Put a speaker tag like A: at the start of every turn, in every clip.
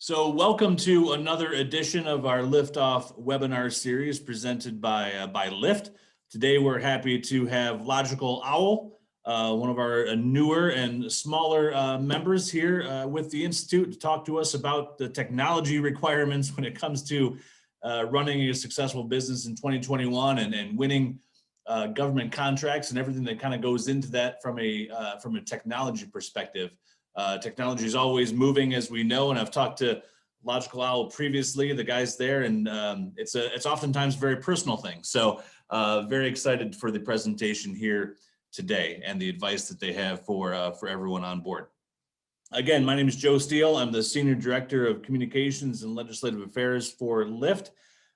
A: So welcome to another edition of our Liftoff webinar series presented by Lyft. Today we're happy to have Logical Owl, one of our newer and smaller members here with the Institute to talk to us about the technology requirements when it comes to running a successful business in 2021 and winning government contracts and everything that kind of goes into that from a technology perspective. Technology is always moving, as we know, and I've talked to Logical Owl previously, the guys there, and it's oftentimes a very personal thing. So very excited for the presentation here today and the advice that they have for everyone on board. Again, my name is Joe Steele. I'm the Senior Director of Communications and Legislative Affairs for Lyft.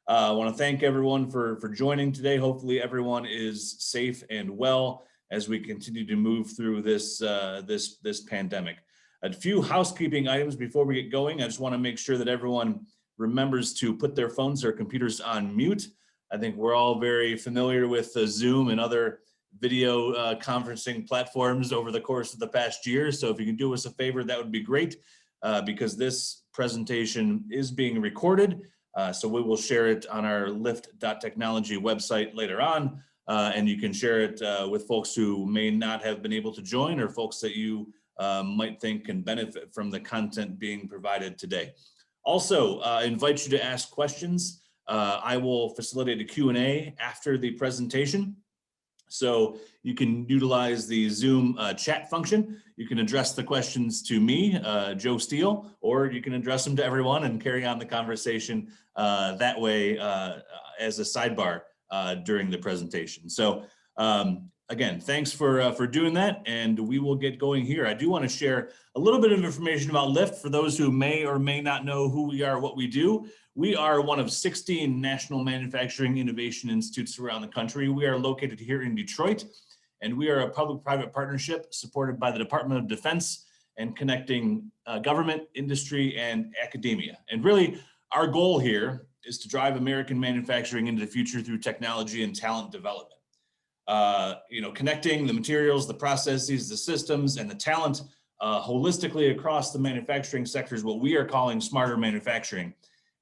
A: I want to thank everyone for joining today. Hopefully everyone is safe and well as we continue to move through this pandemic. A few housekeeping items before we get going. I just want to make sure that everyone remembers to put their phones or computers on mute. I think we're all very familiar with Zoom and other video conferencing platforms over the course of the past year. So if you can do us a favor, that would be great because this presentation is being recorded. So we will share it on our Lyft.technology website later on. And you can share it with folks who may not have been able to join or folks that you might think can benefit from the content being provided today. Also, invite you to ask questions. I will facilitate a Q&A after the presentation. So you can utilize the Zoom chat function. You can address the questions to me, Joe Steele, or you can address them to everyone and carry on the conversation that way as a sidebar during the presentation. So again, thanks for doing that, and we will get going here. I do want to share a little bit of information about Lyft for those who may or may not know who we are, what we do. We are one of 16 national manufacturing innovation institutes around the country. We are located here in Detroit, and we are a public-private partnership supported by the Department of Defense and connecting government, industry, and academia. And really, our goal here is to drive American manufacturing into the future through technology and talent development. Connecting the materials, the processes, the systems, and the talent holistically across the manufacturing sector is what we are calling smarter manufacturing.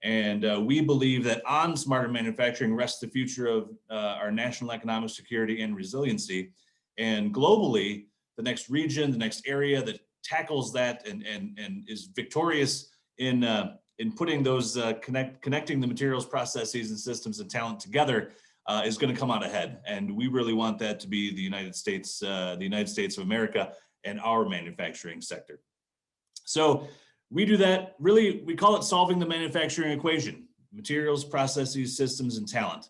A: And we believe that on smarter manufacturing rests the future of our national economic security and resiliency. And globally, the next region, the next area that tackles that and is victorious in putting those connecting the materials, processes, and systems and talent together is going to come out ahead. And we really want that to be the United States of America and our manufacturing sector. So we do that, really, we call it solving the manufacturing equation: materials, processes, systems, and talent.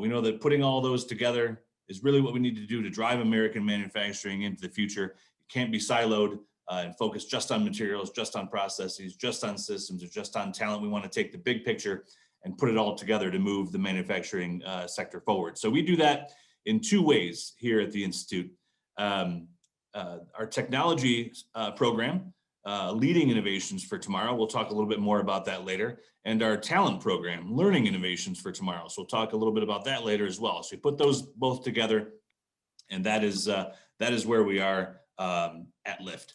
A: We know that putting all those together is really what we need to do to drive American manufacturing into the future. It can't be siloed and focused just on materials, just on processes, just on systems, or just on talent. We want to take the big picture and put it all together to move the manufacturing sector forward. So we do that in two ways here at the Institute. Our technology program, Leading Innovations for Tomorrow, we'll talk a little bit more about that later, and our talent program, Learning Innovations for Tomorrow. So we'll talk a little bit about that later as well. So we put those both together, and that is where we are at Lyft.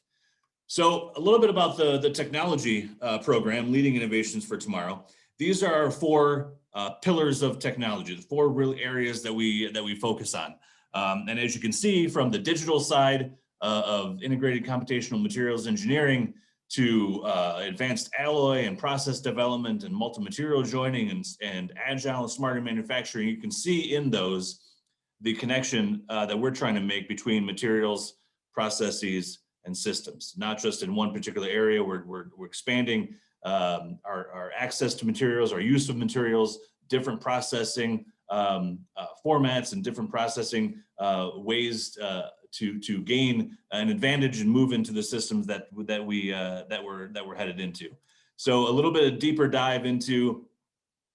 A: So a little bit about the technology program, Leading Innovations for Tomorrow. These are our four pillars of technology, the four real areas that we focus on. And as you can see, from the digital side of integrated computational materials engineering to advanced alloy and process development and multi-material joining and agile and smarter manufacturing, you can see in those the connection that we're trying to make between materials, processes, and systems. Not just in one particular area. We're expanding our access to materials, our use of materials, different processing formats, and different processing ways to gain an advantage and move into the systems that we're headed into. So a little bit of deeper dive into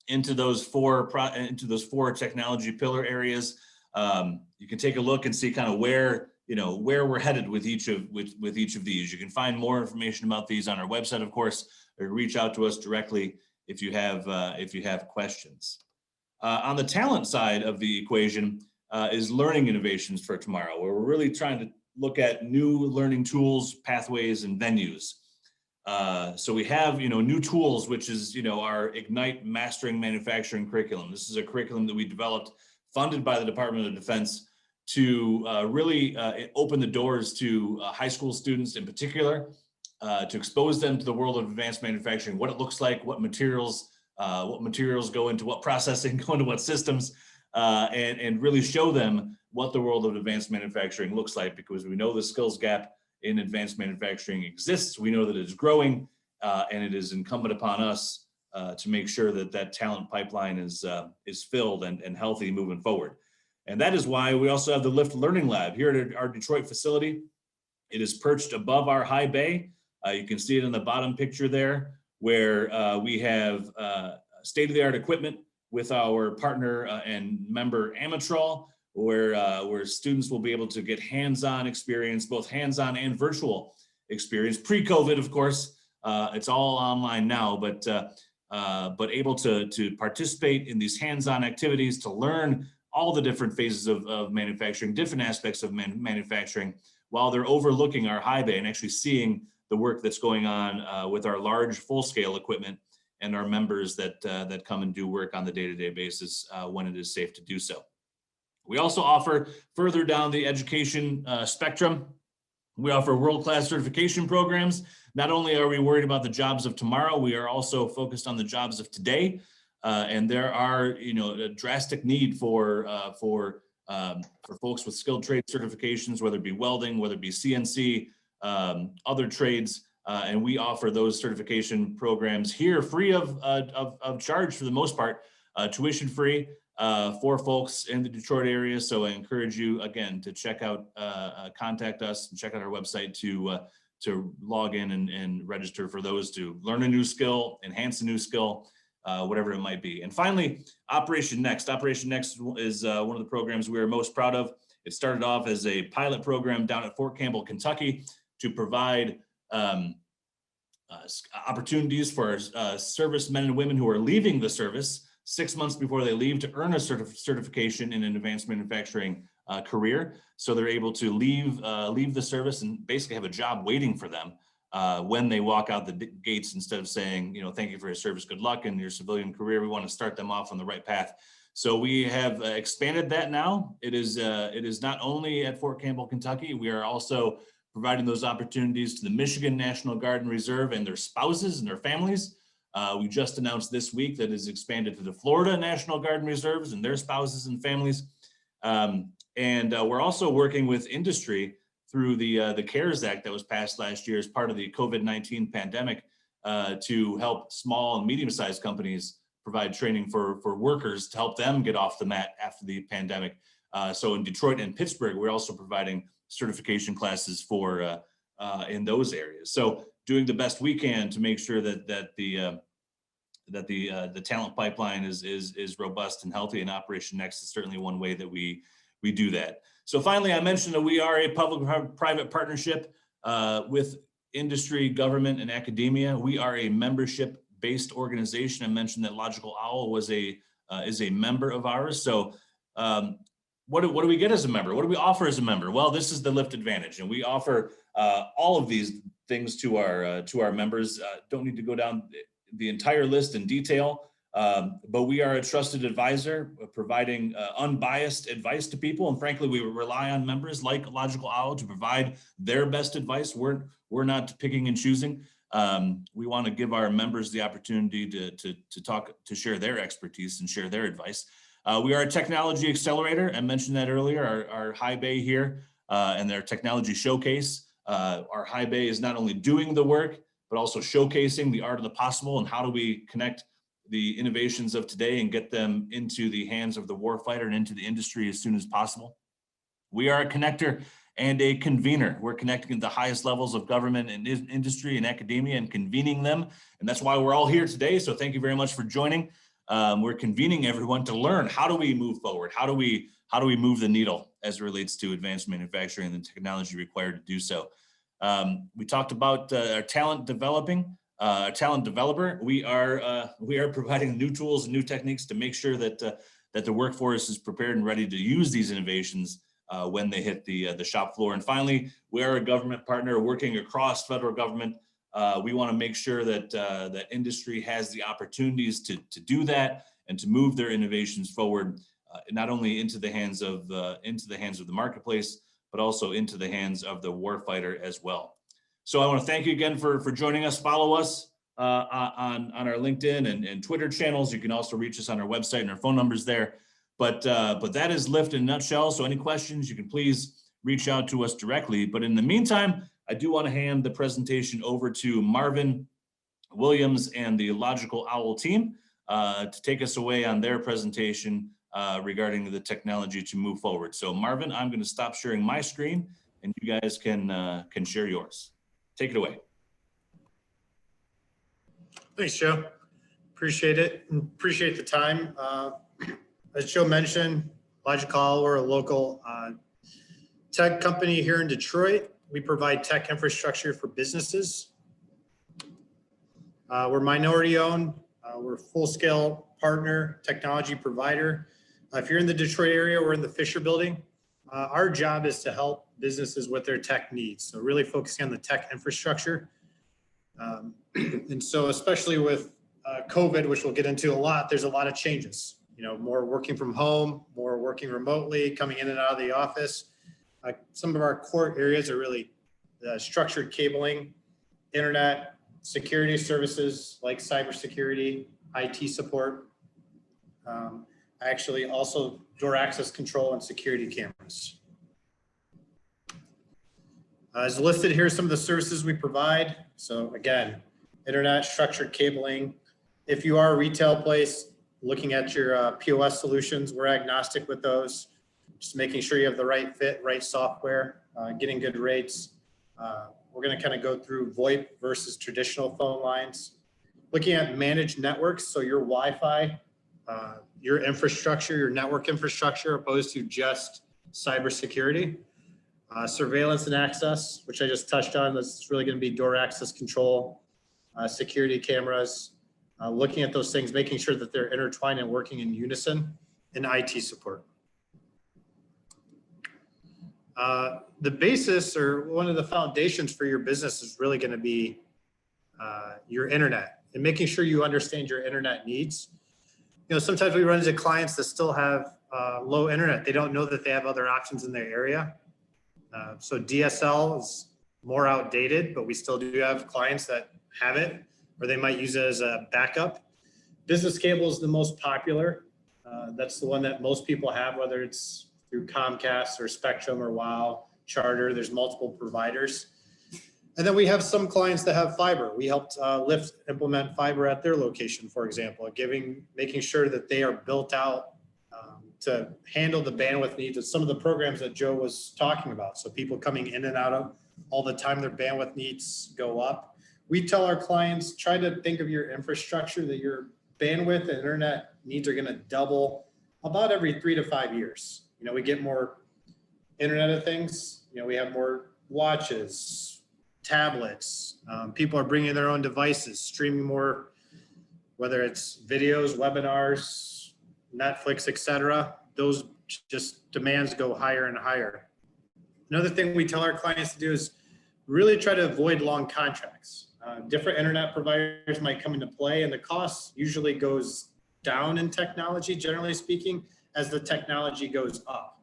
A: those four technology pillar areas. You can take a look and see kind of where we're headed with each of these. You can find more information about these on our website, of course, or reach out to us directly if you have questions. On the talent side of the equation is Learning Innovations for Tomorrow, where we're really trying to look at new learning tools, pathways, and venues. So we have, new tools, which is, our Ignite Mastering Manufacturing curriculum. This is a curriculum that we developed, funded by the Department of Defense, to really open the doors to high school students in particular, to expose them to the world of advanced manufacturing, what it looks like, what materials go into what processing, go into what systems, and really show them what the world of advanced manufacturing looks like, because we know the skills gap in advanced manufacturing exists. We know that it's growing, and it is incumbent upon us to make sure that that talent pipeline is filled and healthy moving forward. And that is why we also have the LIFT Learning Lab here at our Detroit facility. It is perched above our high bay. You can see it in the bottom picture there, where we have state-of-the-art equipment with our partner and member Amatrol, where students will be able to get hands-on experience, both hands-on and virtual experience. Pre-COVID, of course, it's all online now, but able to participate in these hands-on activities, to learn all the different phases of manufacturing, different aspects of manufacturing, while they're overlooking our high bay and actually seeing the work that's going on with our large full-scale equipment and our members that come and do work on the day-to-day basis when it is safe to do so. We also offer, further down the education spectrum, we offer world-class certification programs. Not only are we worried about the jobs of tomorrow, we are also focused on the jobs of today. And there are, a drastic need for folks with skilled trade certifications, whether it be welding, whether it be CNC, other trades. And we offer those certification programs here free of charge for the most part, tuition free for folks in the Detroit area. So I encourage you again to check out, contact us and check out our website to log in and register for those, to learn a new skill, enhance a new skill, whatever it might be. And finally, Operation Next. Operation Next is one of the programs we are most proud of. It started off as a pilot program down at Fort Campbell, Kentucky, to provide opportunities for servicemen and women who are leaving the service 6 months before they leave to earn a certification in an advanced manufacturing career. So they're able to leave the service and basically have a job waiting for them when they walk out the gates, instead of saying, thank you for your service, good luck in your civilian career. We want to start them off on the right path. So we have expanded that now. It is not only at Fort Campbell, Kentucky. We are also providing those opportunities to the Michigan National Guard and Reserve and their spouses and their families. We just announced this week that it's expanded to the Florida National Guard and Reserves and their spouses and families. And we're also working with industry through the CARES Act that was passed last year as part of the COVID-19 pandemic to help small and medium-sized companies provide training for workers to help them get off the mat after the pandemic. So in Detroit and Pittsburgh, we're also providing certification classes for in those areas. So doing the best we can to make sure that the talent pipeline is robust and healthy, and Operation Next is certainly one way that we do that. So finally, I mentioned that we are a public-private partnership with industry, government, and academia. We are a membership-based organization. I mentioned that Logical Owl is a member of ours. So what do we get as a member? What do we offer as a member? Well, this is the LIFT Advantage, and we offer all of these things to our members. Don't need to go down the entire list in detail, but we are a trusted advisor providing unbiased advice to people. And frankly, we rely on members like Logical Owl to provide their best advice. We're not picking and choosing. We want to give our members the opportunity to share their expertise and share their advice. We are a technology accelerator. I mentioned that earlier, our high bay here and their technology showcase. Our high bay is not only doing the work, but also showcasing the art of the possible, and how do we connect the innovations of today and get them into the hands of the warfighter and into the industry as soon as possible. We are a connector and a convener. We're connecting the highest levels of government and industry and academia and convening them. And that's why we're all here today. So thank you very much for joining. We're convening everyone to learn, how do we move forward? How do we move the needle as it relates to advanced manufacturing and the technology required to do so? We talked about our talent developer. We are providing new tools and new techniques to make sure that the workforce is prepared and ready to use these innovations when they hit the shop floor. And finally, we are a government partner working across federal government We want to make sure that that industry has the opportunities to do that and to move their innovations forward, not only into the hands of the marketplace, but also into the hands of the warfighter as well. So I want to thank you again for joining us. Follow us on our LinkedIn and Twitter channels. You can also reach us on our website and our phone numbers there. But that is LIFT in a nutshell. So any questions, you can please reach out to us directly. But in the meantime, I do want to hand the presentation over to Marvin Williams and the Logical Owl team to take us away on their presentation regarding the technology to move forward. So Marvin, I'm going to stop sharing my screen and you guys can share yours. Take it away.
B: Thanks, Joe. Appreciate it. Appreciate the time. As Joe mentioned, Logical Owl, we're a local tech company here in Detroit. We provide tech infrastructure for businesses. We're minority owned. We're a full-scale partner, technology provider. If you're in the Detroit area, we're in the Fisher Building. Our job is to help businesses with their tech needs. So really focusing on the tech infrastructure. And so especially with COVID, which we'll get into a lot, there's a lot of changes. You know, more working from home, more working remotely, coming in and out of the office. Some of our core areas are really structured cabling, internet, security services like cybersecurity, IT support. Actually also door access control and security cameras. As listed here, some of the services we provide. So again, internet, structured cabling. If you are a retail place looking at your POS solutions, we're agnostic with those. Just making sure you have the right fit, right software, getting good rates. We're going to kind of go through VoIP versus traditional phone lines. Looking at managed networks, so your Wi-Fi, your infrastructure, your network infrastructure, opposed to just cybersecurity. Surveillance and access, which I just touched on. That's really going to be door access control, security cameras, looking at those things, making sure that they're intertwined and working in unison, and IT support. The basis or one of the foundations for your business is really going to be your internet and making sure you understand your internet needs. You know, sometimes we run into clients that still have low internet. They don't know that they have other options in their area. So DSL is more outdated, but we still do have clients that have it, or they might use it as a backup. Business cable is the most popular. That's the one that most people have, whether it's through Comcast or Spectrum or WOW, Charter. There's multiple providers. And then we have some clients that have fiber. We helped LIFT implement fiber at their location, for example, making sure that they are built out to handle the bandwidth needs of some of the programs that Joe was talking about. So people coming in and out of all the time, their bandwidth needs go up. We tell our clients, try to think of your infrastructure that your bandwidth and internet needs are going to double about every 3 to 5 years. You know, we get more Internet of Things. You know, we have more watches, tablets. People are bringing their own devices, streaming more, whether it's videos, webinars, Netflix, etc. Those just demands go higher and higher. Another thing we tell our clients to do is really try to avoid long contracts. Different internet providers might come into play, and the cost usually goes down in technology, generally speaking, as the technology goes up.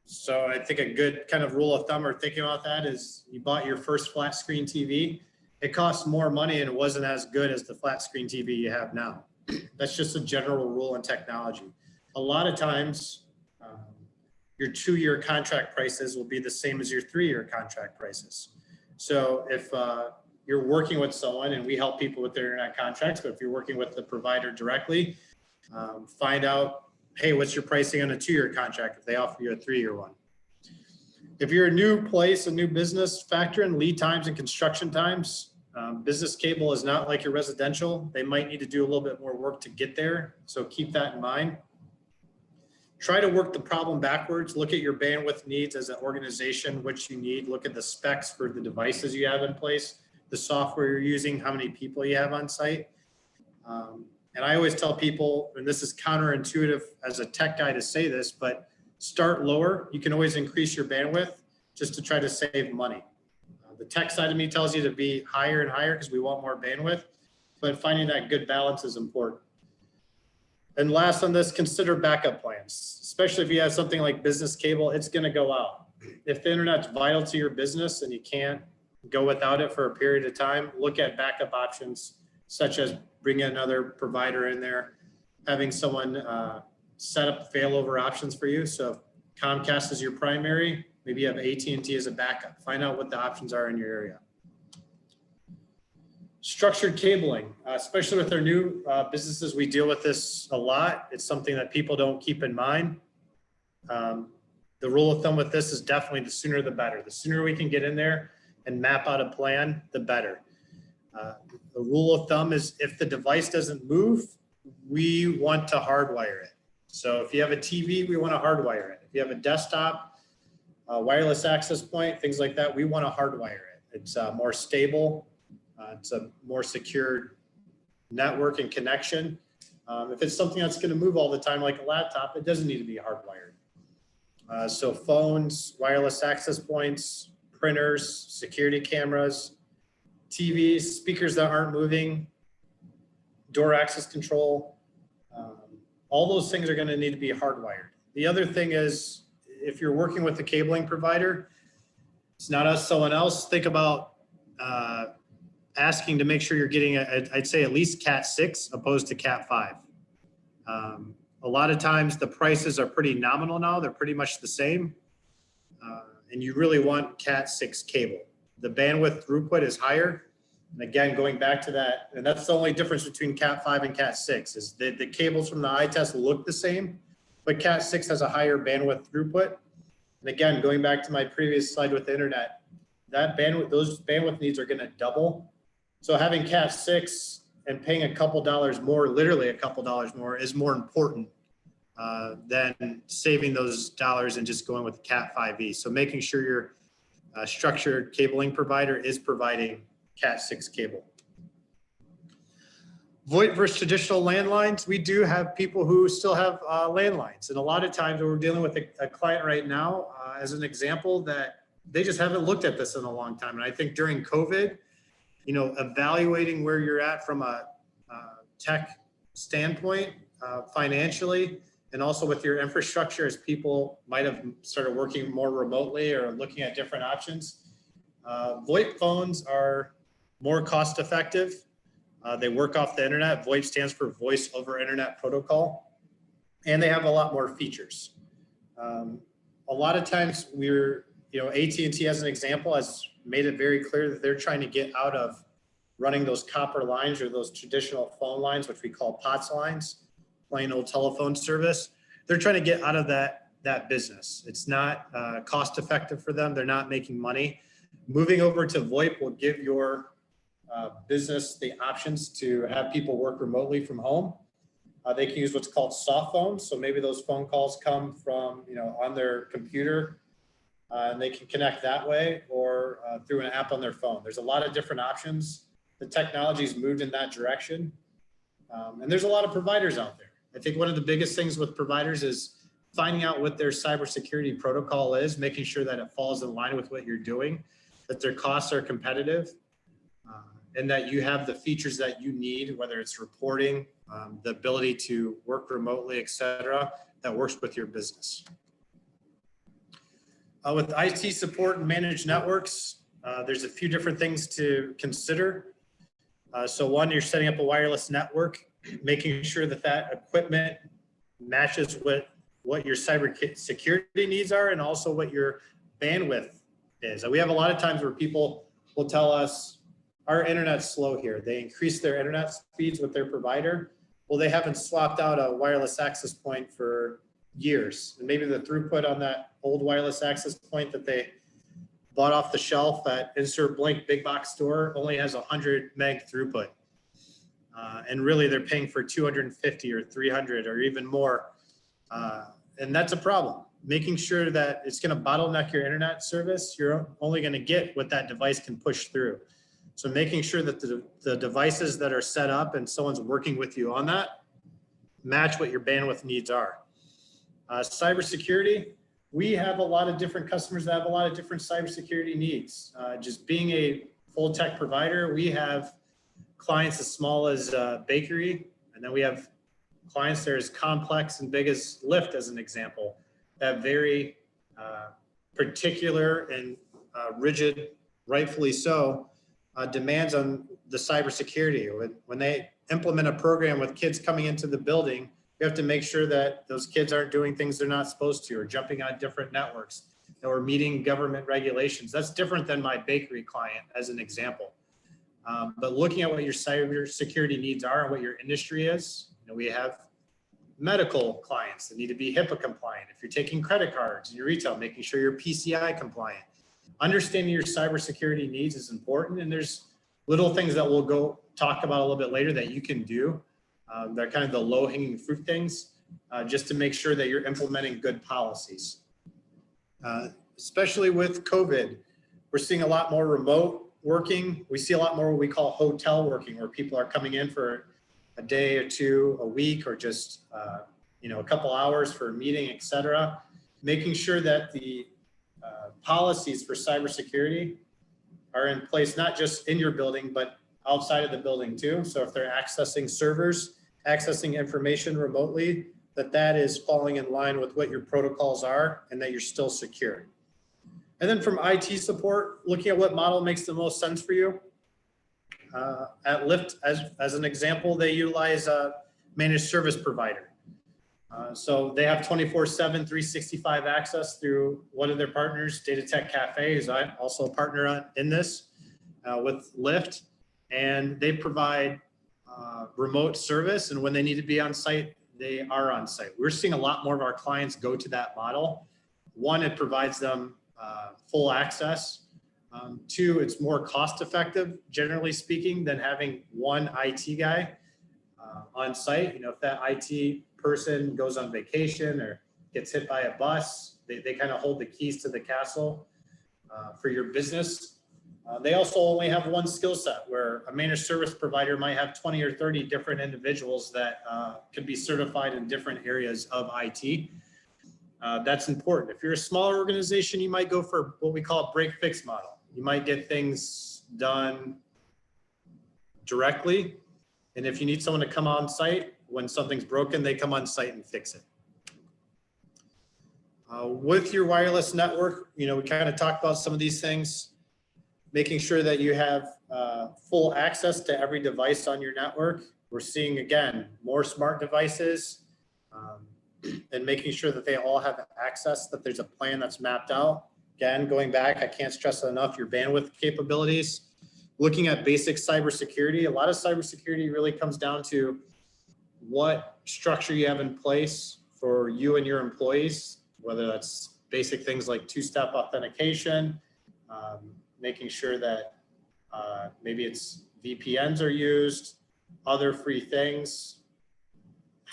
B: So I think a good kind of rule of thumb or thinking about that is you bought your first flat screen TV. It costs more money and it wasn't as good as the flat screen TV you have now. That's just a general rule in technology. A lot of times, your 2-year contract prices will be the same as your 3-year contract prices. So if you're working with someone, and we help people with their internet contracts, but if you're working with the provider directly, find out, hey, what's your pricing on a 2-year contract if they offer you a 3-year one? If you're a new place, a new business, factor in lead times and construction times. Business cable is not like your residential. They might need to do a little bit more work to get there. So keep that in mind. Try to work the problem backwards. Look at your bandwidth needs as an organization, what you need. Look at the specs for the devices you have in place, the software you're using, how many people you have on site. And I always tell people, and this is counterintuitive as a tech guy to say this, but start lower. You can always increase your bandwidth just to try to save money. The tech side of me tells you to be higher and higher because we want more bandwidth, but finding that good balance is important. And last on this, consider backup plans, especially if you have something like business cable, it's going to go out. If the internet's vital to your business and you can't go without it for a period of time, look at backup options, such as bringing another provider in there, having someone set up failover options for you. So if Comcast is your primary, maybe you have AT&T as a backup. Find out what the options are in your area. Structured cabling, especially with our new businesses, we deal with this a lot. It's something that people don't keep in mind. The rule of thumb with this is definitely the sooner the better. The sooner we can get in there and map out a plan, the better. The rule of thumb is if the device doesn't move, we want to hardwire it. So if you have a TV, we want to hardwire it. If you have a desktop, wireless access point, things like that, we want to hardwire it. It's more stable. It's a more secure network and connection. If it's something that's going to move all the time, like a laptop, it doesn't need to be hardwired. So phones, wireless access points, printers, security cameras, TVs, speakers that aren't moving, door access control, all those things are going to need to be hardwired. The other thing is, if you're working with a cabling provider, it's not us, someone else. Think about asking to make sure you're getting, I'd say at least Cat 6 opposed to Cat 5. A lot of times the prices are pretty nominal now. They're pretty much the same. And you really want Cat 6 cable. The bandwidth throughput is higher. And again, going back to that, and that's the only difference between Cat 5 and Cat 6 is the cables from the eye test look the same, but Cat 6 has a higher bandwidth throughput. And again, going back to my previous slide with the internet, that bandwidth, those bandwidth needs are going to double. So having Cat 6 and paying a couple dollars more, literally a couple dollars more, is more important than saving those dollars and just going with Cat 5e. So making sure your structured cabling provider is providing Cat 6 cable. VoIP versus traditional landlines. We do have people who still have landlines. And a lot of times we're dealing with a client right now, as an example, that they just haven't looked at this in a long time. And I think during COVID, you know, evaluating where you're at from a tech standpoint, financially, and also with your infrastructure, as people might have started working more remotely or looking at different options. VoIP phones are more cost effective. They work off the internet. VoIP stands for Voice over Internet Protocol, and they have a lot more features. A lot of times AT&T as an example has made it very clear that they're trying to get out of running those copper lines or those traditional phone lines, which we call POTS lines, plain old telephone service. They're trying to get out of that business. It's not cost effective for them. They're not making money. Moving over to VoIP will give your business the options to have people work remotely from home. They can use what's called soft phones. So maybe those phone calls come from, on their computer and they can connect that way or through an app on their phone. There's a lot of different options. The technology's moved in that direction. And there's a lot of providers out there. I think one of the biggest things with providers is finding out what their cybersecurity protocol is, making sure that it falls in line with what you're doing, that their costs are competitive, and that you have the features that you need, whether it's reporting, the ability to work remotely, et cetera, that works with your business. With IT support and managed networks, there's a few different things to consider. So one, you're setting up a wireless network, making sure that that equipment matches what your cyber security needs are and also what your bandwidth is. And we have a lot of times where people will tell us, our internet's slow here. They increase their internet speeds with their provider. Well, they haven't swapped out a wireless access point for years. And maybe the throughput on that old wireless access point that they bought off the shelf at insert blank big box store only has 100 meg throughput. And really they're paying for 250 or 300 or even more. And that's a problem. Making sure that it's going to bottleneck your internet service, you're only going to get what that device can push through. So making sure that the devices that are set up and someone's working with you on that match what your bandwidth needs are. Cybersecurity, we have a lot of different customers that have a lot of different cybersecurity needs. Just being a full tech provider, we have clients as small as bakery, and then we have clients that are as complex and big as Lyft, as an example, that have very particular and rigid, rightfully so, demands on the cybersecurity. When they implement a program with kids coming into the building, we have to make sure that those kids aren't doing things they're not supposed to, or jumping on different networks, or meeting government regulations. That's different than my bakery client, as an example. But looking at what your cybersecurity needs are and what your industry is, we have medical clients that need to be HIPAA compliant. If you're taking credit cards in your retail, making sure you're PCI compliant. Understanding your cybersecurity needs is important, and there's little things that we'll go talk about a little bit later that you can do. They're kind of the low-hanging fruit things, just to make sure that you're implementing good policies. Especially with COVID, we're seeing a lot more remote working. We see a lot more what we call hotel working, where people are coming in for a day or two, a week, or just a couple hours for a meeting, etc. Making sure that the policies for cybersecurity are in place, not just in your building, but outside of the building too. So if they're accessing servers, accessing information remotely, that is falling in line with what your protocols are, and that you're still secure. And then from IT support, looking at what model makes the most sense for you. At Lyft, as an example, they utilize a managed service provider. So they have 24/7, 365 access through one of their partners, Data Tech Cafe, who's also a partner in this with Lyft. And they provide remote service, and when they need to be on site, they are on site. We're seeing a lot more of our clients go to that model. One, it provides them full access. Two, it's more cost effective, generally speaking, than having one IT guy on site. If that IT person goes on vacation or gets hit by a bus, they kind of hold the keys to the castle for your business. They also only have one skill set, where a managed service provider might have 20 or 30 different individuals that could be certified in different areas of IT. That's important. If you're a smaller organization, you might go for what we call a break-fix model. You might get things done directly. And if you need someone to come on site, when something's broken, they come on site and fix it. With your wireless network, we kind of talked about some of these things. Making sure that you have full access to every device on your network. We're seeing, again, more smart devices, and making sure that they all have access, that there's a plan that's mapped out. Again, going back, I can't stress enough your bandwidth capabilities. Looking at basic cybersecurity, a lot of cybersecurity really comes down to what structure you have in place for you and your employees, whether that's basic things like two-step authentication, making sure that maybe it's VPNs are used, other free things.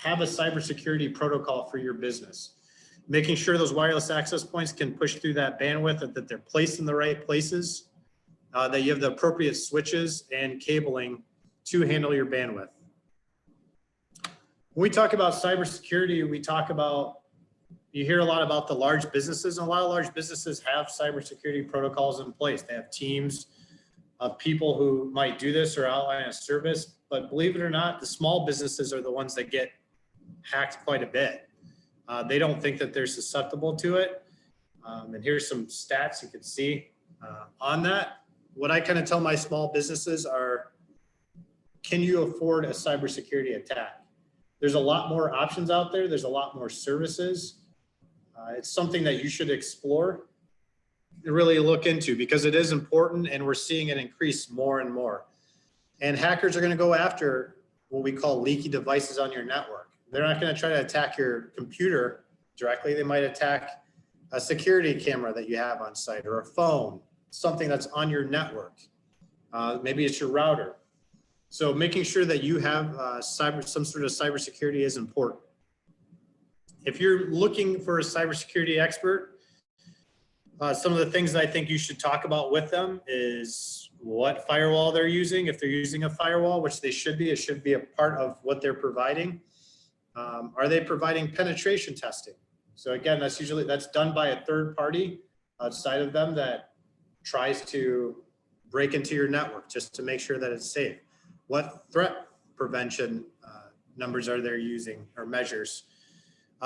B: Have a cybersecurity protocol for your business. Making sure those wireless access points can push through that bandwidth, that they're placed in the right places, that you have the appropriate switches and cabling to handle your bandwidth. When we talk about cybersecurity, you hear a lot about the large businesses, and a lot of large businesses have cybersecurity protocols in place. They have teams of people who might do this or outline a service, but believe it or not, the small businesses are the ones that get hacked quite a bit. They don't think that they're susceptible to it. And here's some stats you can see on that. What I kind of tell my small businesses are, can you afford a cybersecurity attack? There's a lot more options out there. There's a lot more services. It's something that you should explore and really look into, because it is important, and we're seeing it increase more and more. And hackers are going to go after what we call leaky devices on your network. They're not going to try to attack your computer directly. They might attack a security camera that you have on site, or a phone, something that's on your network. Maybe it's your router. So making sure that you have some sort of cybersecurity is important. If you're looking for a cybersecurity expert, some of the things that I think you should talk about with them is what firewall they're using. If they're using a firewall, which they should be, it should be a part of what they're providing. Are they providing penetration testing? So again, that's done by a third party outside of them that tries to break into your network just to make sure that it's safe. What threat prevention numbers are they using or measures?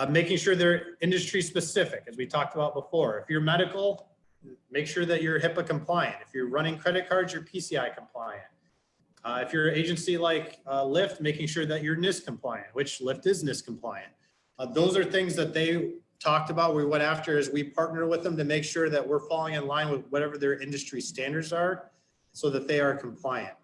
B: Making sure they're industry specific, as we talked about before. If you're medical, make sure that you're HIPAA compliant. If you're running credit cards, you're PCI compliant. If you're an agency like Lyft, making sure that you're NIST compliant, which Lyft is NIST compliant. Those are things that they talked about. We went after as we partner with them to make sure that we're falling in line with whatever their industry standards are so that they are compliant.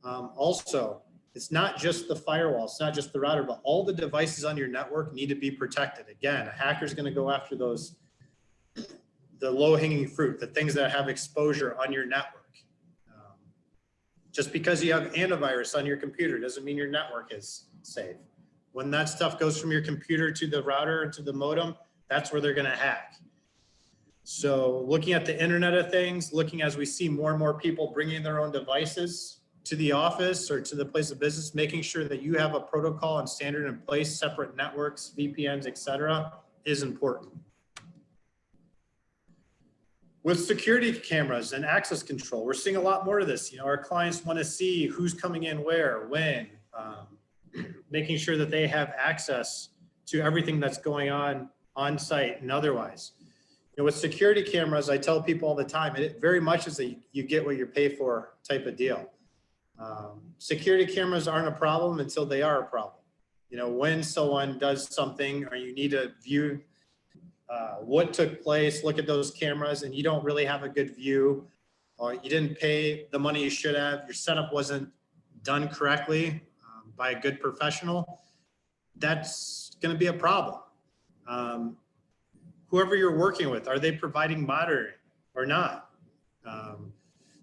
B: Also, it's not just the firewall, it's not just the router, but all the devices on your network need to be protected. Again, a hacker's going to go after the low-hanging fruit, the things that have exposure on your network. Just because you have antivirus on your computer doesn't mean your network is safe. When that stuff goes from your computer to the router and to the modem, that's where they're going to hack. So looking at the Internet of Things, looking as we see more and more people bringing their own devices to the office or to the place of business, making sure that you have a protocol and standard in place, separate networks, VPNs, et cetera, is important. With security cameras and access control, we're seeing a lot more of this. You know, our clients want to see who's coming in where, when, making sure that they have access to everything that's going on site and otherwise. You know, with security cameras, I tell people all the time, it very much is a you get what you pay for type of deal. Security cameras aren't a problem until they are a problem. You know, when someone does something or you need to view what took place, look at those cameras and you don't really have a good view, or you didn't pay the money you should have, your setup wasn't done correctly by a good professional, that's going to be a problem. Whoever you're working with, are they providing monitoring or not?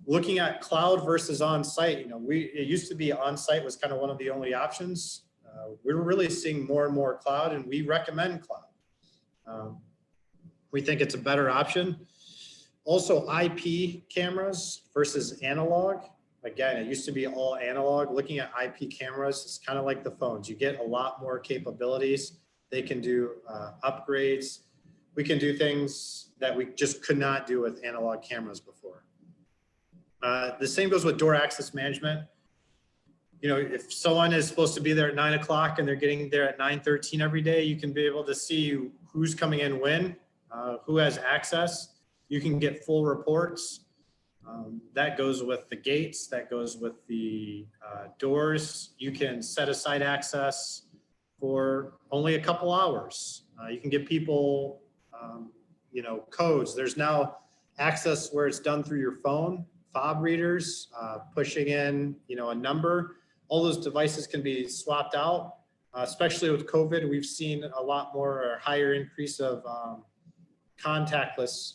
B: Looking at cloud versus on-site, you know, it used to be on-site was kind of one of the only options. We're really seeing more and more cloud, and we recommend cloud. We think it's a better option. Also, IP cameras versus analog. Again, it used to be all analog. Looking at IP cameras, it's kind of like the phones. You get a lot more capabilities. They can do upgrades. We can do things that we just could not do with analog cameras before. The same goes with door access management. You know, if someone is supposed to be there at 9 o'clock and they're getting there at 9:13 every day, you can be able to see who's coming in when, who has access. You can get full reports. That goes with the gates, that goes with the doors. You can set aside access for only a couple hours. You can give people, you know, codes. There's now access where it's done through your phone, fob readers, pushing in, you know, a number. All those devices can be swapped out, especially with COVID. We've seen a lot more or higher increase of contactless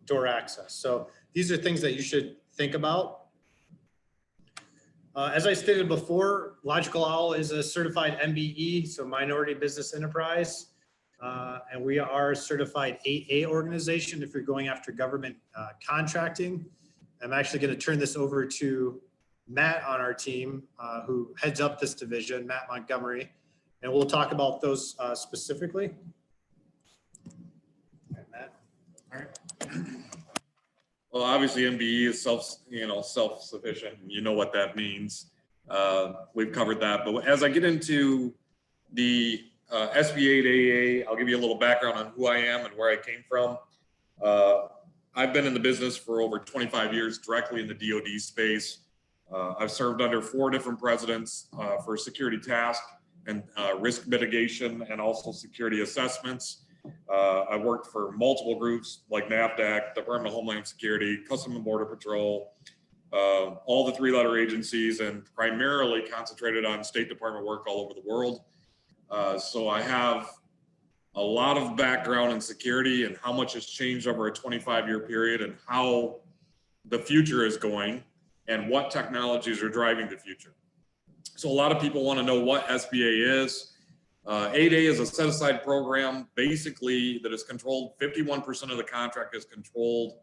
B: door access. So these are things that you should think about. As I stated before, Logical Owl is a certified MBE, so Minority Business Enterprise. And we are a certified 8A organization if you're going after government contracting. I'm actually going to turn this over to Matt on our team, who heads up this division, Matt Montgomery, and we'll talk about those specifically. All right, Matt.
C: All right. Well, obviously MBE is self-sufficient. You know what that means. We've covered that. But as I get into the SB 8AA, I'll give you a little background on who I am and where I came from. I've been in the business for over 25 years directly in the DoD space. I've served under 4 different presidents for security task and risk mitigation and also security assessments. I worked for multiple groups like NAVDAC, Department of Homeland Security, Customs and Border Patrol, all the 3-letter agencies, and primarily concentrated on State Department work all over the world. So I have a lot of background in security and how much has changed over a 25-year period and how the future is going and what technologies are driving the future. So a lot of people want to know what SBA is. 8A is a set-aside program, basically, that is controlled. 51% of the contract is controlled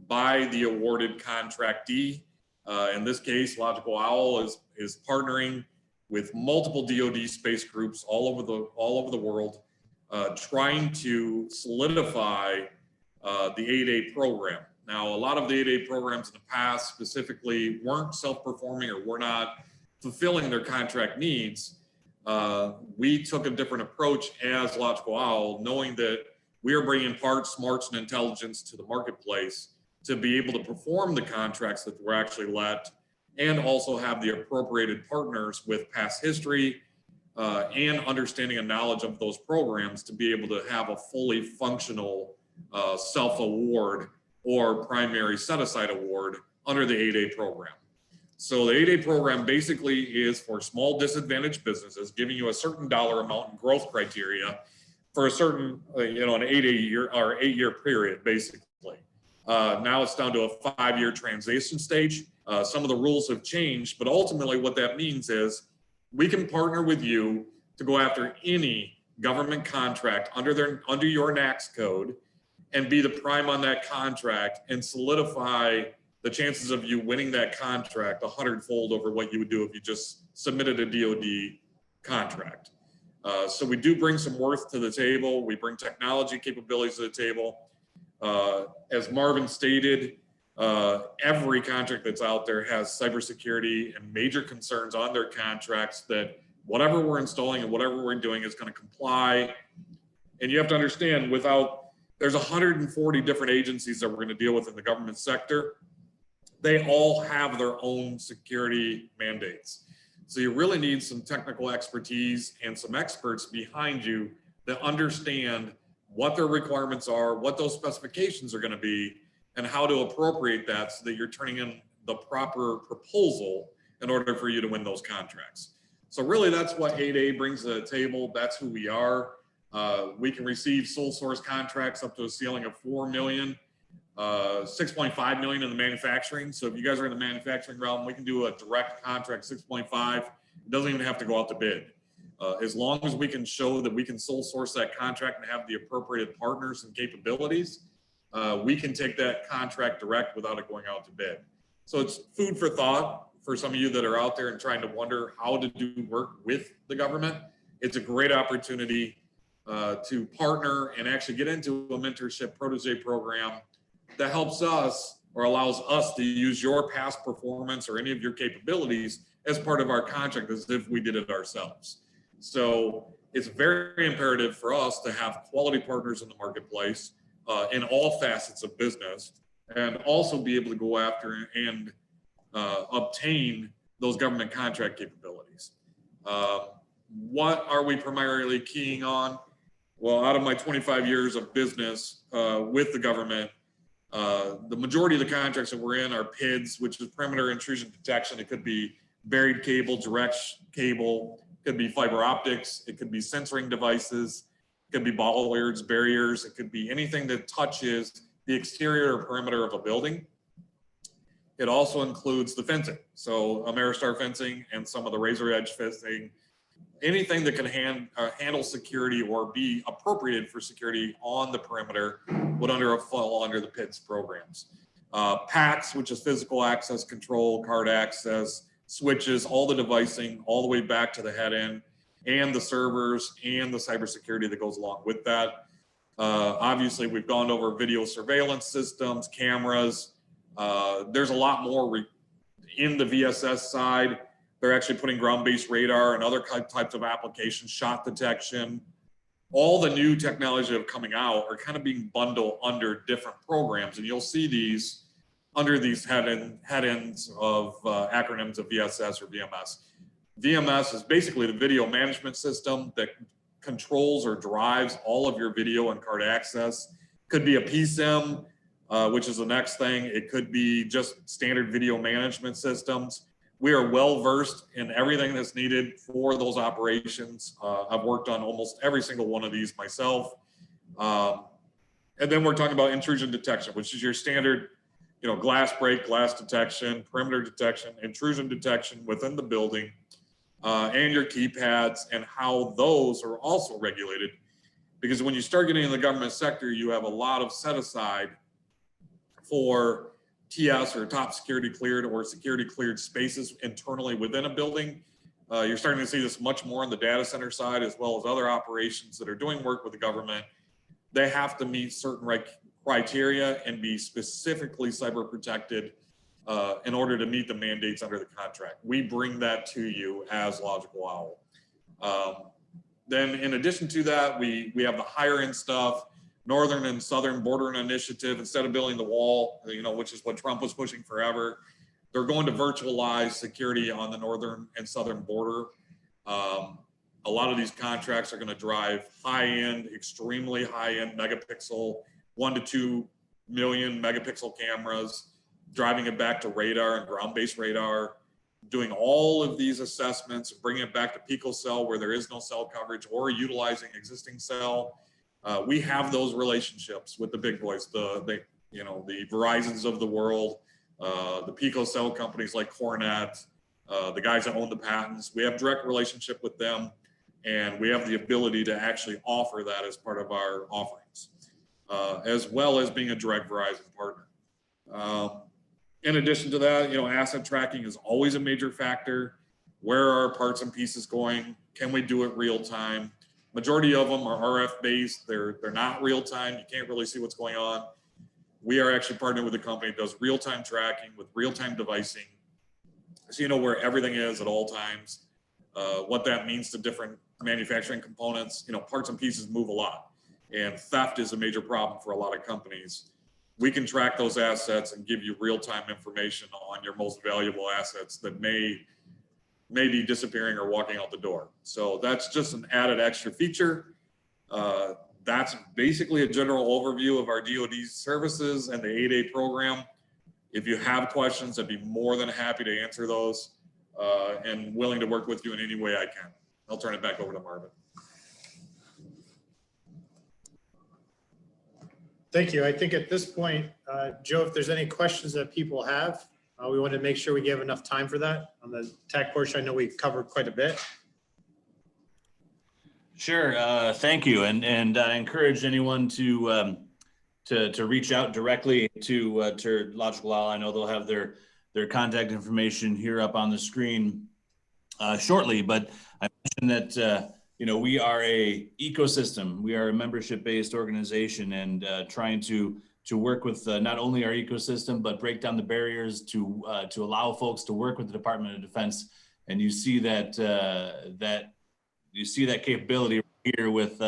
C: by the awarded contractee. In this case, Logical Owl is partnering with multiple DoD space groups all over the world trying to solidify the 8A program. Now, a lot of the 8A programs in the past specifically weren't self-performing or were not fulfilling their contract needs. We took a different approach as Logical Owl, knowing that we are bringing parts, smarts, and intelligence to the marketplace to be able to perform the contracts that were actually let, and also have the appropriated partners with past history and understanding and knowledge of those programs to be able to have a fully functional self-award or primary set-aside award under the 8A program. So the 8A program basically is for small disadvantaged businesses, giving you a certain dollar amount and growth criteria for a certain, an 8-year period, basically. Now it's down to a 5-year transition stage. Some of the rules have changed, but ultimately what that means is we can partner with you to go after any government contract under your NAICS code and be the prime on that contract and solidify the chances of you winning that contract 100-fold over what you would do if you just submitted a DoD contract. So we do bring some worth to the table. We bring technology capabilities to the table. As Marvin stated, every contract that's out there has cybersecurity and major concerns on their contracts that whatever we're installing and whatever we're doing is going to comply. And you have to understand, there's 140 different agencies that we're going to deal with in the government sector. They all have their own security mandates. So you really need some technical expertise and some experts behind you that understand what their requirements are, what those specifications are going to be, and how to appropriate that so that you're turning in the proper proposal in order for you to win those contracts. So really that's what 8A brings to the table. That's who we are. We can receive sole source contracts up to a ceiling of $4 million, 6.5 million in the manufacturing. So if you guys are in the manufacturing realm, we can do a direct contract 6.5. It doesn't even have to go out to bid. As long as we can show that we can sole source that contract and have the appropriate partners and capabilities, we can take that contract direct without it going out to bid. So it's food for thought for some of you that are out there and trying to wonder how to do work with the government. It's a great opportunity to partner and actually get into a mentorship protege program that helps us or allows us to use your past performance or any of your capabilities as part of our contract as if we did it ourselves. So it's very imperative for us to have quality partners in the marketplace in all facets of business, and also be able to go after and obtain those government contract capabilities. What are we primarily keying on? Well, out of my 25 years of business with the government, the majority of the contracts that we're in are PIDs, which is perimeter intrusion detection. It could be buried cable, direct cable, it could be fiber optics, it could be censoring devices, it could be bollards, barriers, it could be anything that touches the exterior or perimeter of a building. It also includes the fencing. So Ameristar fencing and some of the razor edge fencing, anything that can handle security or be appropriated for security on the perimeter would fall under the PIDS programs. PACS, which is physical access control, card access, switches, all the devicing, all the way back to the head end, and the servers and the cybersecurity that goes along with that. Obviously, we've gone over video surveillance systems, cameras. There's a lot more in the VSS side. They're actually putting ground-based radar and other types of applications, shot detection. All the new technology that are coming out are kind of being bundled under different programs, and you'll see these under these head ends of acronyms of VSS or VMS. VMS is basically the video management system that controls or drives all of your video and card access. Could be a PSIM, which is the next thing. It could be just standard video management systems. We are well versed in everything that's needed for those operations. I've worked on almost every single one of these myself. And then we're talking about intrusion detection, which is your standard, glass break, glass detection, perimeter detection, intrusion detection within the building, and your keypads, and how those are also regulated. Because when you start getting in the government sector, you have a lot of set aside for TS or top security cleared or security cleared spaces internally within a building You're starting to see this much more on the data center side, as well as other operations that are doing work with the government. They have to meet certain criteria and be specifically cyber protected in order to meet the mandates under the contract. We bring that to you as Logical Owl. Then in addition to that, we have the higher end stuff, Northern and Southern Border Initiative. Instead of building the wall, which is what Trump was pushing forever, they're going to virtualize security on the northern and southern border. A lot of these contracts are going to drive high-end, extremely high-end megapixel, 1 to 2 million megapixel cameras, driving it back to radar and ground-based radar, doing all of these assessments, bringing it back to picocell where there is no cell coverage, or utilizing existing cell. We have those relationships with the big boys, the Verizons of the world, the picocell companies like Cornet, the guys that own the patents. We have direct relationship with them, and we have the ability to actually offer that as part of our offerings, as well as being a direct Verizon partner. In addition to that, asset tracking is always a major factor. Where are parts and pieces going? Can we do it real time? Majority of them are RF based. They're not real time. You can't really see what's going on. We are actually partnering with a company that does real time tracking with real time devicing, so you know where everything is at all times. What that means to different manufacturing components. Parts and pieces move a lot, and theft is a major problem for a lot of companies. We can track those assets and give you real-time information on your most valuable assets that may be disappearing or walking out the door. So that's just an added extra feature. That's basically a general overview of our DoD services and the 8A program. If you have questions, I'd be more than happy to answer those, and willing to work with you in any way I can. I'll turn it back over to Marvin.
B: Thank you. I think at this point, Joe, if there's any questions that people have, we want to make sure we give enough time for that. On the tech portion, I know we've covered quite a bit.
A: Sure. Thank you. And I encourage anyone to reach out directly to Logical Owl. I know they'll have their contact information here up on the screen shortly, but I mentioned that we are a ecosystem. We are a membership-based organization, and trying to work with not only our ecosystem, but break down the barriers to allow folks to work with the Department of Defense. And you see that capability here with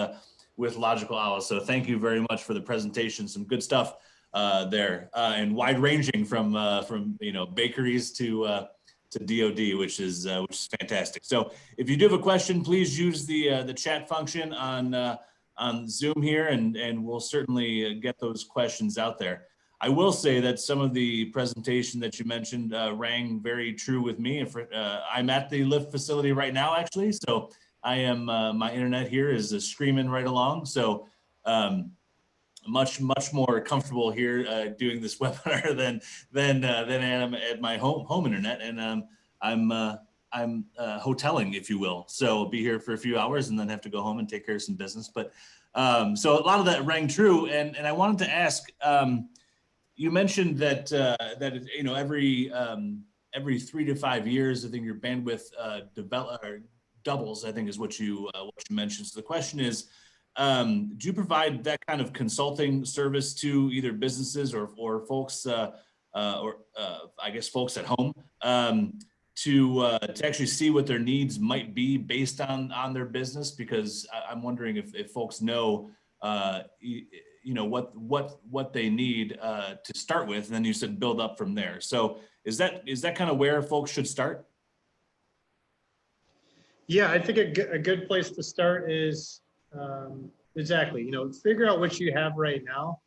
A: Logical Owl. So thank you very much for the presentation. Some good stuff there, and wide ranging from bakeries to DoD, which is fantastic. So if you do have a question, please use the chat function on Zoom here, and we'll certainly get those questions out there. I will say that some of the presentation that you mentioned rang very true with me. I'm at the lift facility right now, actually, so I am my internet here is screaming right along. So much more comfortable here doing this webinar than I am at my home internet, and I'm hoteling, if you will. So I'll be here for a few hours and then have to go home and take care of some business. But so a lot of that rang true, and I wanted to ask. You mentioned that every 3 to 5 years, I think your bandwidth doubles, I think is what you mentioned. So the question is, do you provide that kind of consulting service to either businesses or folks, or I guess folks at home, to actually see what their needs might be based on their business? Because I'm wondering if folks know, what they need to start with, and then you said build up from there. So is that kind of where folks should start?
B: Yeah, I think a good place to start is exactly, figure out what you have right now,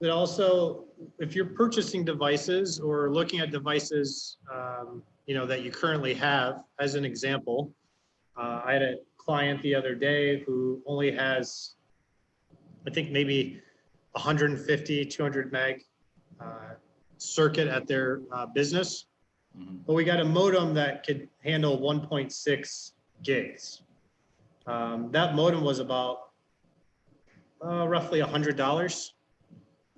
B: but also if you're purchasing devices or looking at devices, that you currently have. As an example, I had a client the other day who only has, I think maybe 150, 200 meg circuit at their business, but we got a modem that could handle 1.6 gigs. That modem was about roughly $100.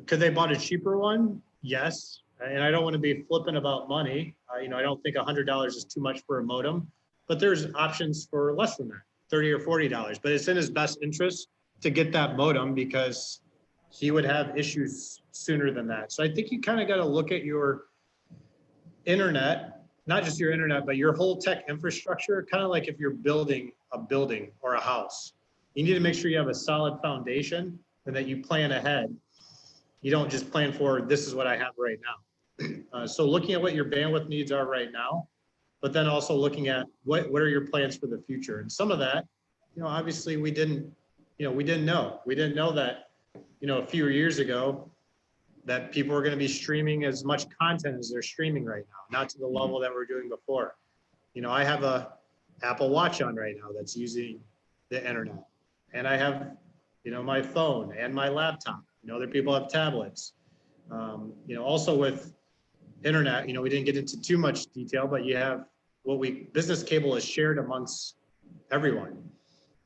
B: Could they bought a cheaper one? Yes. And I don't want to be flippant about money. I don't think $100 is too much for a modem. but there's options for less than that, $30 or $40, but it's in his best interest to get that modem because he would have issues sooner than that. So I think you kind of got to look at your internet, not just your internet, but your whole tech infrastructure, kind of like if you're building a building or a house. You need to make sure you have a solid foundation and that you plan ahead. You don't just plan for, this is what I have right now. So looking at what your bandwidth needs are right now, but then also looking at what are your plans for the future. And some of that, obviously we didn't know. We didn't know that, a few years ago that people were going to be streaming as much content as they're streaming right now, not to the level that we're doing before. I have a Apple Watch on right now that's using the internet, and I have, my phone and my laptop. Other people have tablets. Also with internet, we didn't get into too much detail, but you have business cable is shared amongst everyone.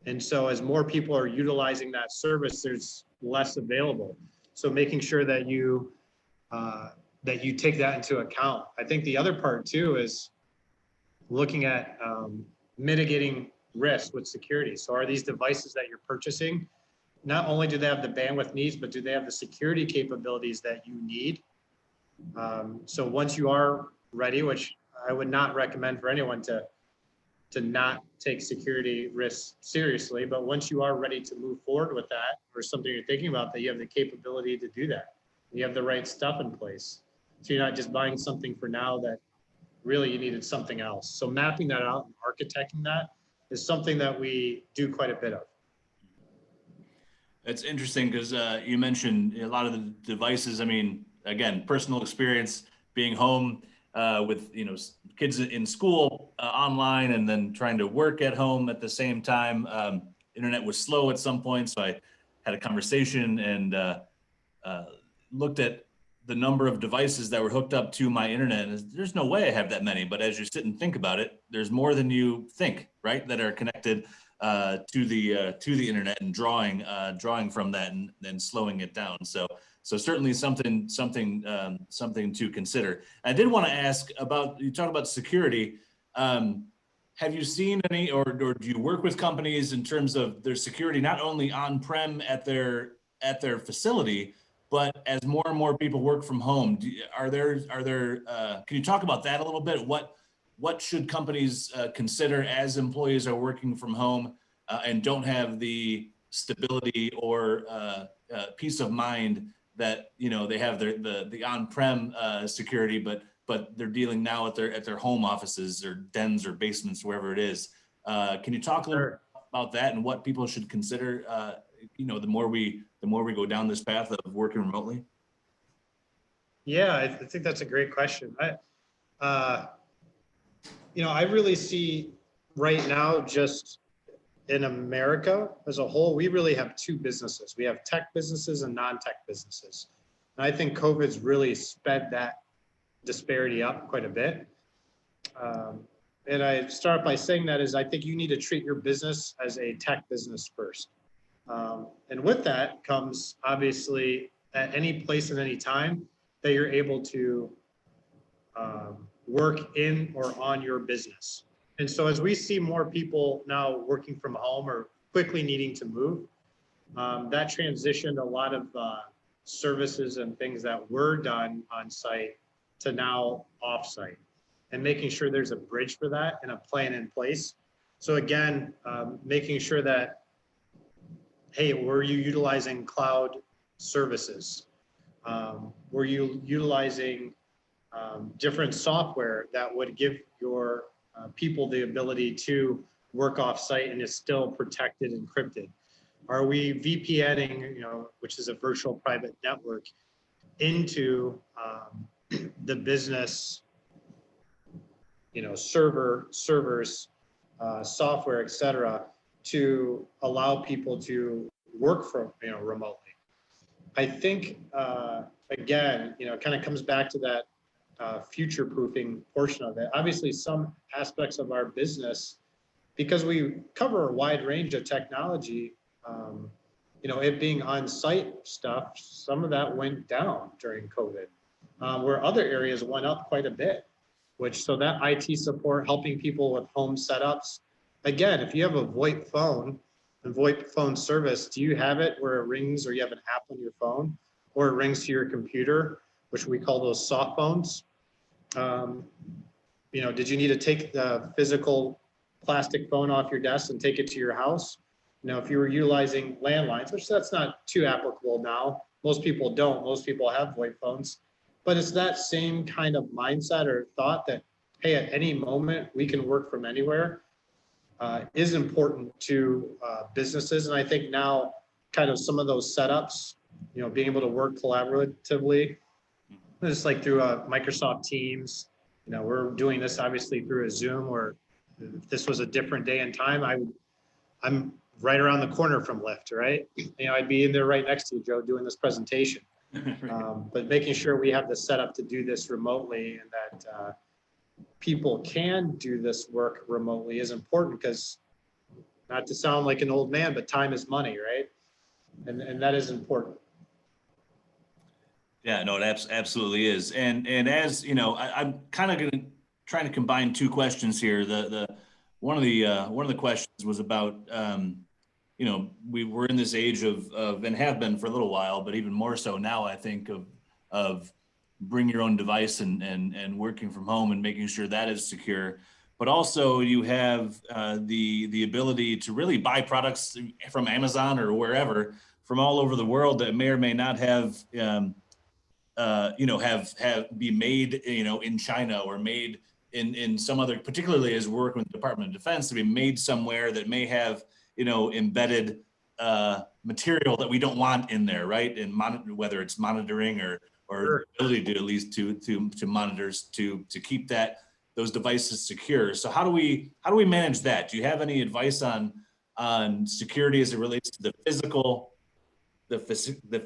B: And so as more people are utilizing that service, there's less available. So making sure that you take that into account. I think the other part too is looking at mitigating risk with security. So are these devices that you're purchasing, not only do they have the bandwidth needs, but do they have the security capabilities that you need? So once you are ready, which I would not recommend for anyone to not take security risks seriously, but once you are ready to move forward with that or something you're thinking about, that you have the capability to do that. You have the right stuff in place. So you're not just buying something for now that really you needed something else. So mapping that out and architecting that is something that we do quite a bit of.
A: It's interesting because you mentioned a lot of the devices. I mean, again, personal experience being home with kids in school online and then trying to work at home at the same time. Internet was slow at some point, so I had a conversation and looked at the number of devices that were hooked up to my internet. And there's no way I have that many, but as you sit and think about it, there's more than you think, right? That are connected to the internet and drawing from that and then slowing it down. So certainly something to consider. I did want to ask about, you talk about security. Have you seen any, or do you work with companies in terms of their security, not only on-prem at their facility, but as more and more people work from home? Can you talk about that a little bit? What should companies consider as employees are working from home and don't have the stability or peace of mind that they have the on-prem security, but they're dealing now at their home offices or dens or basements, wherever it is. Can you talk a little bit about that and what people should consider? The more we go down this path of working remotely.
B: Yeah, I think that's a great question. I really see right now, just in America as a whole, we really have two businesses. We have tech businesses and non-tech businesses. And I think COVID's really sped that disparity up quite a bit. And I start by saying that is I think you need to treat your business as a tech business first. And with that comes obviously at any place and any time that you're able to work in or on your business. And so as we see more people now working from home or quickly needing to move, that transitioned a lot of services and things that were done on site to now off site, and making sure there's a bridge for that and a plan in place. So again, making sure that, hey, were you utilizing cloud services? Were you utilizing different software that would give your people the ability to work off site and is still protected, encrypted? Are we VPNing, which is a virtual private network, into the business, servers, software, et cetera, to allow people to work from, remotely? I think, again, it kind of comes back to that future-proofing portion of it. Obviously, some aspects of our business, because we cover a wide range of technology, it being on-site stuff, some of that went down during COVID, where other areas went up quite a bit, which so that IT support, helping people with home setups. Again, if you have a VoIP phone and VoIP phone service, do you have it where it rings or you have an app on your phone or it rings to your computer, which we call those soft phones? You know, did you need to take the physical plastic phone off your desk and take it to your house? You know, if you were utilizing landlines, which that's not too applicable now. Most people don't. Most people have VoIP phones. But it's that same kind of mindset or thought that, hey, at any moment we can work from anywhere is important to businesses. And I think now kind of some of those setups, you know, being able to work collaboratively, just like through Microsoft Teams, you know, we're doing this obviously through a Zoom, or if this was a different day and time, I'm right around the corner from Lyft, right? You know, I'd be in there right next to you, Joe, doing this presentation. But making sure we have the setup to do this remotely and that people can do this work remotely is important, because not to sound like an old man, but time is money, right? And that is important.
A: Yeah, no, it absolutely is. And as you know, I'm kind of going to trying to combine two questions here. The one of the questions was about you know, we're in this age of and have been for a little while, but even more so now, I think of bring your own device and working from home and making sure that is secure. But also you have the ability to really buy products from Amazon or wherever from all over the world that may or may not have you know, have be made, you know, in China or made in some other, particularly as we're working with the Department of Defense, to be made somewhere that may have, you know, embedded material that we don't want in there, right? And whether it's monitoring or
B: Sure.
A: ability to at least to monitors to keep those devices secure. So how do we manage that? Do you have any advice on security as it relates to the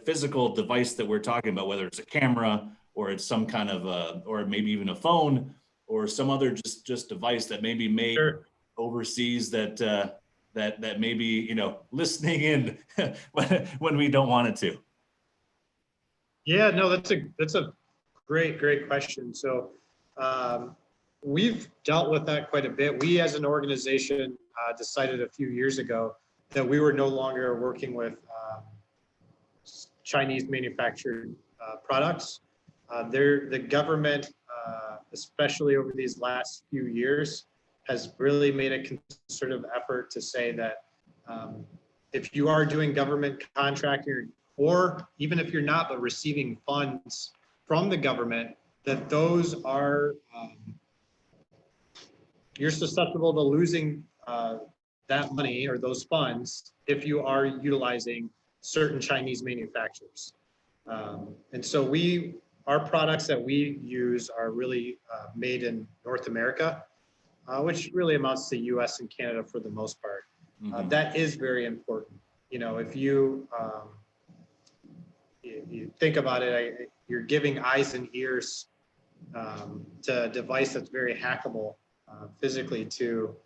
A: physical device that we're talking about, whether it's a camera or it's some kind of or maybe even a phone or some other just device that may be made
B: Sure.
A: overseas that that may be, you know, listening in when we don't want it to?
B: Yeah, no, that's a great question. So we've dealt with that quite a bit. We as an organization decided a few years ago that we were no longer working with Chinese manufactured products. The government, especially over these last few years, has really made a concerted effort to say that if you are doing government contracting, or even if you're not, but receiving funds from the government, that those are, you're susceptible to losing that money or those funds if you are utilizing certain Chinese manufacturers. And so our products that we use are really made in North America, which really amounts to US and Canada for the most part.
A: Mm-hmm.
B: That is very important. You know, if you think about it, you're giving eyes and ears to a device that's very hackable physically to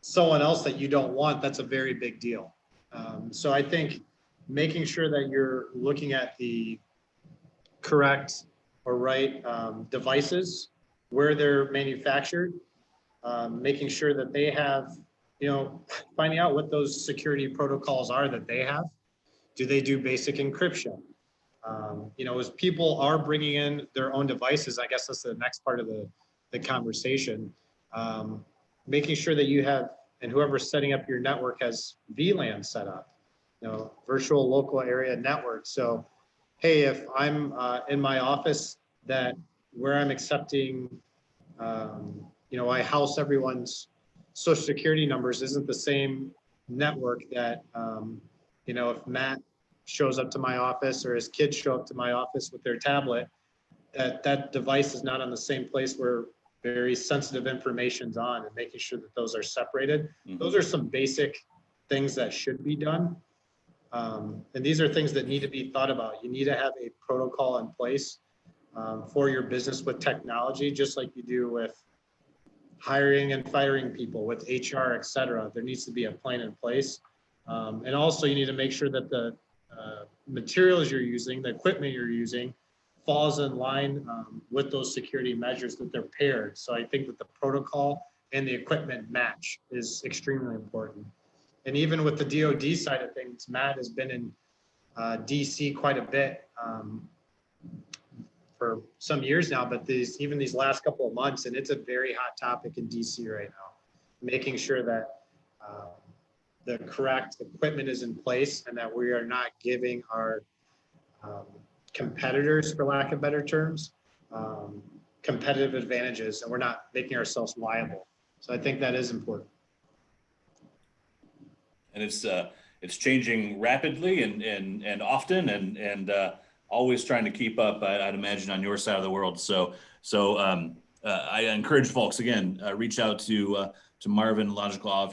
B: someone else that you don't want. That's a very big deal. So I think making sure that you're looking at the correct or right devices, where they're manufactured, making sure that they have, you know, finding out what those security protocols are that they have. Do they do basic encryption? You know, as people are bringing in their own devices, I guess that's the next part of the conversation. Making sure that you have, and whoever's setting up your network has VLAN set up, you know, virtual local area network. So, hey, if I'm in my office where I'm accepting, you know, I house everyone's social security numbers isn't the same network that, you know, if Matt shows up to my office or his kids show up to my office with their tablet, that device is not on the same place where very sensitive information's on, and making sure that those are separated. Mm-hmm. Those are some basic things that should be done. And these are things that need to be thought about. You need to have a protocol in place for your business with technology, just like you do with hiring and firing people, with HR, et cetera. There needs to be a plan in place. And also you need to make sure that the materials you're using, the equipment you're using, falls in line with those security measures, that they're paired. So I think that the protocol and the equipment match is extremely important. And even with the DoD side of things, Matt has been in DC quite a bit for some years now, but even these last couple of months, and it's a very hot topic in DC right now, making sure that the correct equipment is in place and that we are not giving our competitors, for lack of better terms, competitive advantages, and we're not making ourselves liable. So I think that is important.
A: And it's changing rapidly and often and always trying to keep up, I'd imagine, on your side of the world. So I encourage folks, again, reach out to Marvin Logical Law if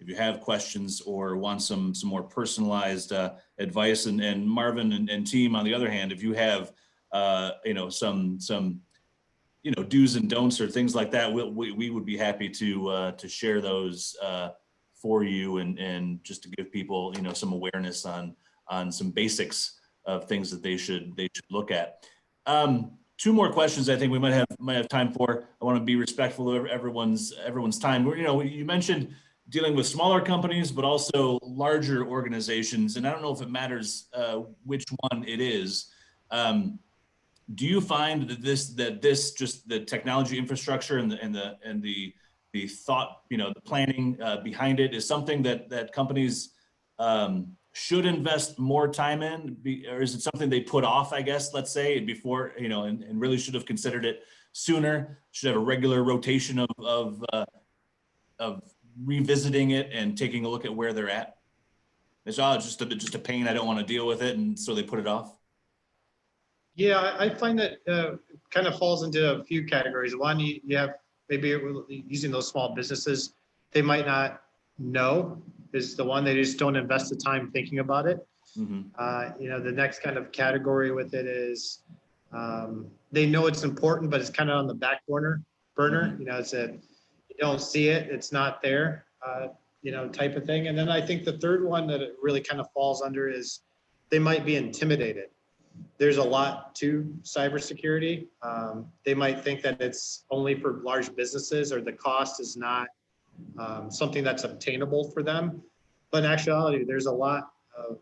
A: you have questions or want some more personalized advice. And Marvin and team, on the other hand, if you have some do's and don'ts or things like that, we would be happy to share those for you and just to give people some awareness on some basics of things that they should look at. Two more questions I think we might have time for. I want to be respectful of everyone's time. You mentioned dealing with smaller companies, but also larger organizations, and I don't know if it matters which one it is. Do you find that this just the technology infrastructure and the thought, the planning behind it is something that companies should invest more time in, or is it something they put off, I guess, let's say, before, and really should have considered it sooner, should have a regular rotation of revisiting it and taking a look at where they're at? It's just a pain, I don't want to deal with it, and so they put it off?
B: Yeah, I find that kind of falls into a few categories. One, you have maybe using those small businesses, they might not know is the one. They just don't invest the time thinking about it. Mm-hmm. The next kind of category with it is they know it's important, but it's kind of on the back burner. Mm-hmm. It's you don't see it, it's not there, type of thing. And then I think the third one that it really kind of falls under is they might be intimidated. There's a lot to cybersecurity. They might think that it's only for large businesses or the cost is not something that's obtainable for them. But in actuality, there's a lot of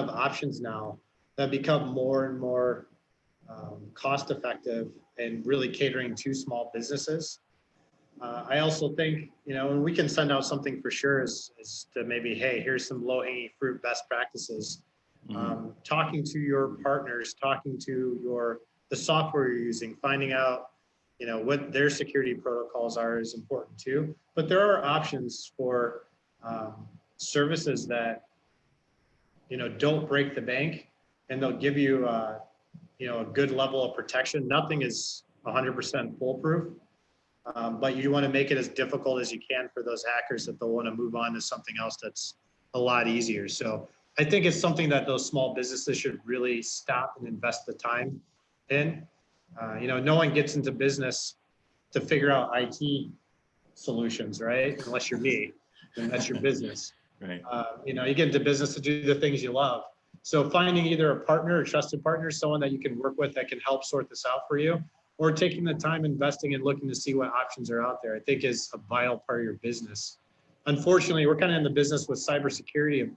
B: options now that become more and more cost effective and really catering to small businesses. I also think, and we can send out something for sure is to maybe, hey, here's some low hanging fruit best practices. Mm-hmm. Talking to your partners, talking to the software you're using, finding out, what their security protocols are is important too. But there are options for services that, don't break the bank, and they'll give you, a good level of protection. Nothing is 100% foolproof, but you want to make it as difficult as you can for those hackers that they'll want to move on to something else that's a lot easier. So I think it's something that those small businesses should really stop and invest the time in. No one gets into business to figure out IT solutions, right? Unless you're me, and that's your business.
A: Right.
B: You get into business to do the things you love. So finding either a partner, a trusted partner, someone that you can work with that can help sort this out for you, or taking the time investing and looking to see what options are out there, I think is a vital part of your business. Unfortunately, we're kind of in the business with cybersecurity of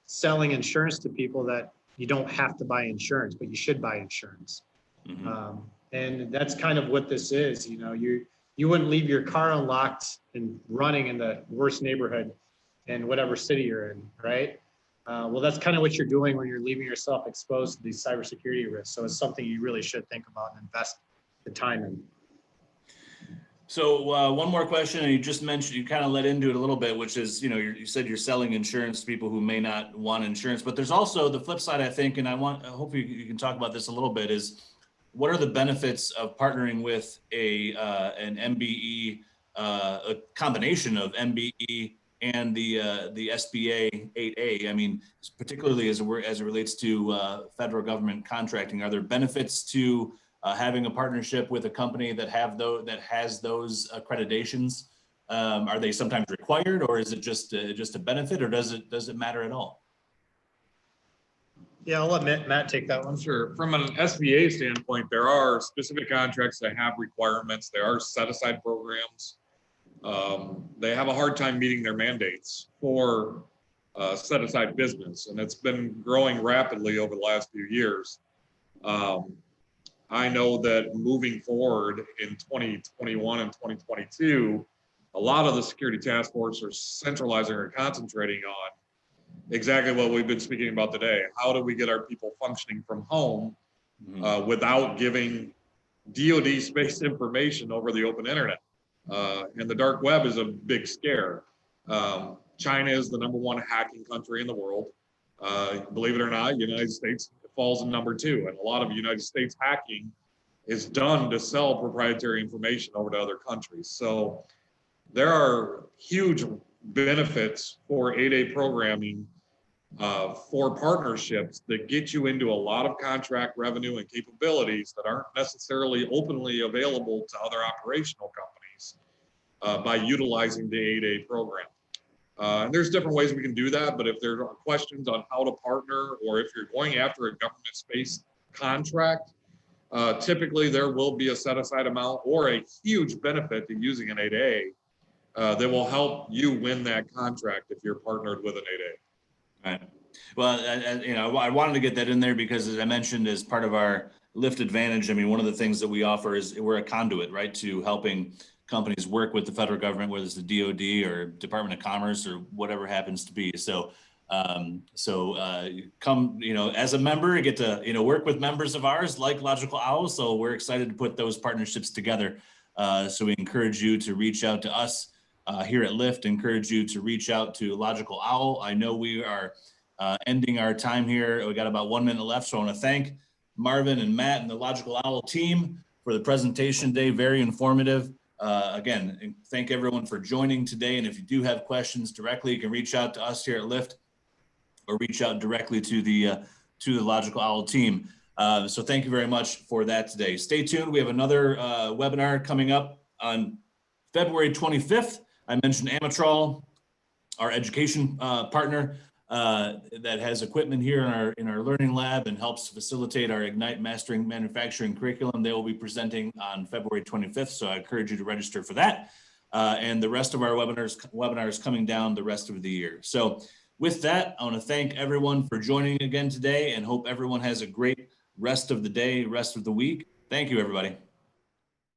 B: selling insurance to people that you don't have to buy insurance, but you should buy insurance. Mm-hmm. And that's kind of what this is. You wouldn't leave your car unlocked and running in the worst neighborhood in whatever city you're in, right? Well, that's kind of what you're doing when you're leaving yourself exposed to these cybersecurity risks. So it's something you really should think about and invest the time in.
A: So one more question, and you just mentioned, you kind of led into it a little bit, which is, you said you're selling insurance to people who may not want insurance, but there's also the flip side, I think, and I hope you can talk about this a little bit, is what are the benefits of partnering with an MBE, a combination of MBE and the SBA 8A? I mean, particularly as it relates to federal government contracting, are there benefits to having a partnership with a company that has those accreditations? Are they sometimes required, or is it just a benefit, or does it matter at all?
B: Yeah, I'll let Matt take that one.
C: Sure. From an SBA standpoint, there are specific contracts that have requirements. There are set aside programs. They have a hard time meeting their mandates for set aside business, and it's been growing rapidly over the last few years. I know that moving forward in 2021 and 2022, a lot of the security task force are centralizing or concentrating on exactly what we've been speaking about today. How do we get our people functioning from home without giving DoD space information over the open internet? And the dark web is a big scare. China is the #1 hacking country in the world. Believe it or not, United States falls in #2. And a lot of United States hacking is done to sell proprietary information over to other countries. So there are huge benefits for 8A programming for partnerships that get you into a lot of contract revenue and capabilities that aren't necessarily openly available to other operational companies by utilizing the 8A program. And there's different ways we can do that, but if there are questions on how to partner, or if you're going after a government space contract, typically there will be a set aside amount or a huge benefit to using an 8A that will help you win that contract if you're partnered with an 8A.
A: Right. Well, I wanted to get that in there because, as I mentioned, as part of our Lift Advantage, I mean, one of the things that we offer is we're a conduit, right, to helping companies work with the federal government, whether it's the DoD or Department of Commerce or whatever happens to be. So, come, as a member, you get to, work with members of ours like Logical Owl. So we're excited to put those partnerships together. So we encourage you to reach out to us here at Lift, encourage you to reach out to Logical Owl. I know we are ending our time here. We got about 1 minute left. So I want to thank Marvin and Matt and the Logical Owl team for the presentation today. Very informative. Again, thank everyone for joining today. And if you do have questions directly, you can reach out to us here at Lift or reach out directly to the Logical Owl team. So thank you very much for that today. Stay tuned. We have another webinar coming up on February 25th. I mentioned Amatrol, our education partner that has equipment here in our learning lab and helps facilitate our Ignite Mastering Manufacturing curriculum. They will be presenting on February 25th. So I encourage you to register for that. And the rest of our webinars coming down the rest of the year. So with that, I want to thank everyone for joining again today and hope everyone has a great rest of the day, rest of the week. Thank you, everybody.